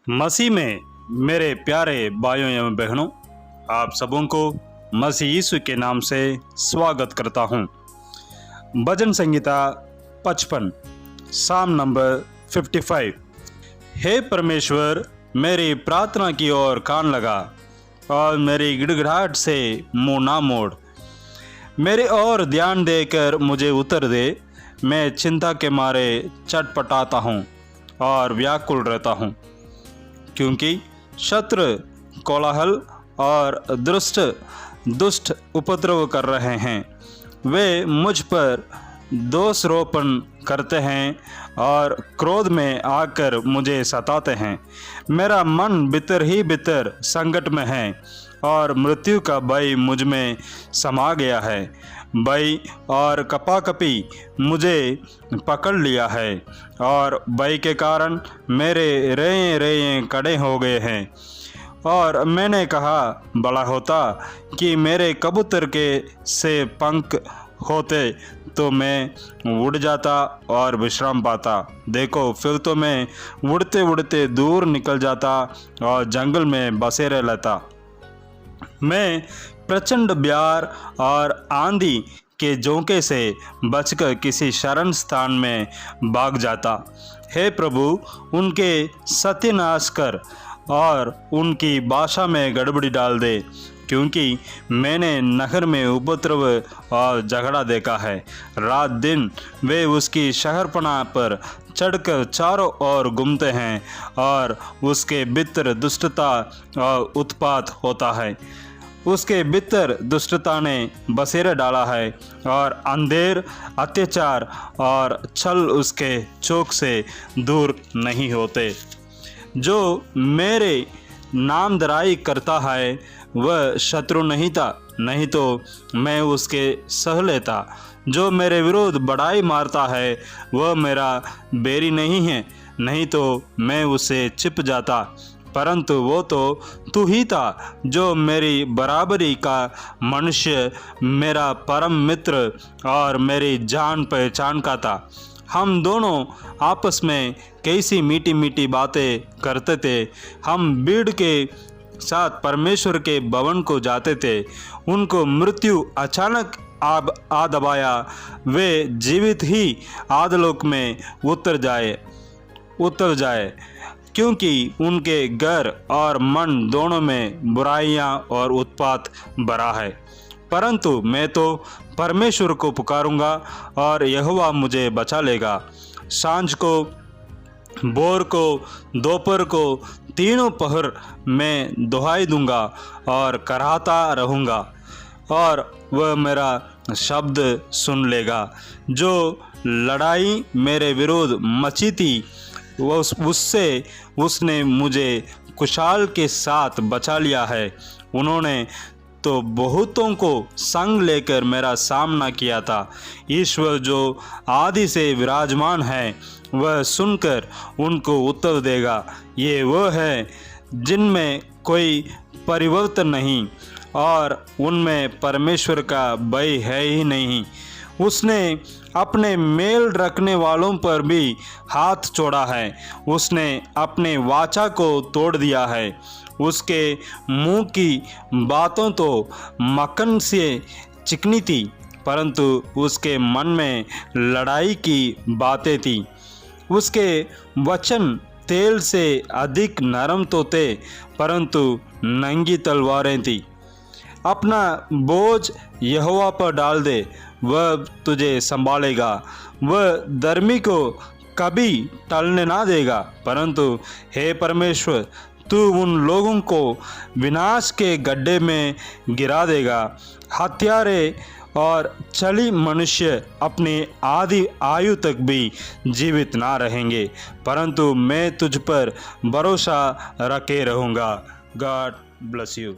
मसीह में मेरे प्यारे भाइयों एवं बहनों, आप सबों को मसीह यीशु के नाम से स्वागत करता हूँ। भजन संगीता 55 साम नंबर 55। हे परमेश्वर, मेरी प्रार्थना की ओर कान लगा और मेरी गिड़गिड़ाहट से मुंह ना मोड़। मेरे ओर ध्यान देकर मुझे उत्तर दे। मैं चिंता के मारे चटपटाता हूँ और व्याकुल रहता हूँ, क्योंकि शत्रु कोलाहल और दुष्ट उपद्रव कर रहे हैं। वे मुझ पर दोषारोपण करते हैं और क्रोध में आकर मुझे सताते हैं। मेरा मन भीतर ही भीतर संकट में है और मृत्यु का भय मुझ में समा गया है। भय और कपाकपी मुझे पकड़ लिया है और भय के कारण मेरे रें रें कड़े हो गए हैं। और मैंने कहा, भला होता कि मेरे कबूतर के से पंख होते तो मैं उड़ जाता और विश्राम पाता। देखो, फिर तो मैं उड़ते उड़ते दूर निकल जाता और जंगल में बसेरे लेता। मैं प्रचंड ब्यार और आंधी के झोंके से बचकर किसी शरण स्थान में भाग जाता। हे प्रभु, उनके सत्यानाश कर और उनकी भाषा में गड़बड़ी डाल दे, क्योंकि मैंने नगर में उपद्रव और झगड़ा देखा है। रात दिन वे उसकी शहरपनाह पर चढ़कर चारों ओर घूमते हैं और उसके भीतर दुष्टता और उत्पात होता है। उसके भीतर दुष्टता ने बसेरा डाला है और अंधेर, अत्याचार और छल उसके चौक से दूर नहीं होते। जो मेरे नामधराई करता है वह शत्रु नहीं था, नहीं तो मैं उसके सह लेता। जो मेरे विरोध बढ़ाई मारता है वह मेरा बैरी नहीं है, नहीं तो मैं उससे छिप जाता। परंतु वो तो तू ही था जो मेरी बराबरी का मनुष्य, मेरा परम मित्र और मेरी जान पहचान का था। हम दोनों आपस में कैसी मीठी मीठी बातें करते थे। हम भीड़ के साथ परमेश्वर के भवन को जाते थे। उनको मृत्यु अचानक आ दबाया, वे जीवित ही आधलोक में उतर जाए, क्योंकि उनके घर और मन दोनों में बुराइयां और उत्पात भरा है। परंतु मैं तो परमेश्वर को पुकारूंगा और यहोवा मुझे बचा लेगा। सांझ को, भोर को, दोपहर को, तीनों पहर मैं दुहाई दूंगा और कराहता रहूंगा और वह मेरा शब्द सुन लेगा। जो लड़ाई मेरे विरोध मची थी उससे उसने मुझे कुशाल के साथ बचा लिया है। उन्होंने तो बहुतों को संग लेकर मेरा सामना किया था। ईश्वर जो आदि से विराजमान है वह सुनकर उनको उत्तर देगा। ये वह है जिनमें कोई परिवर्तन नहीं और उनमें परमेश्वर का भय है ही नहीं। उसने अपने मेल रखने वालों पर भी हाथ छोड़ा है। उसने अपने वाचा को तोड़ दिया है। उसके मुंह की बातों तो मक्खन से चिकनी थी, परंतु उसके मन में लड़ाई की बातें थी। उसके वचन तेल से अधिक नरम तो थे, परंतु नंगी तलवारें थी। अपना बोझ यहोवा पर डाल दे, वह तुझे संभालेगा। वह धर्मी को कभी टलने ना देगा। परंतु हे परमेश्वर, तू उन लोगों को विनाश के गड्ढे में गिरा देगा। हत्यारे और छली मनुष्य अपनी आधी आयु तक भी जीवित ना रहेंगे, परंतु मैं तुझ पर भरोसा रखे रहूँगा। God bless you.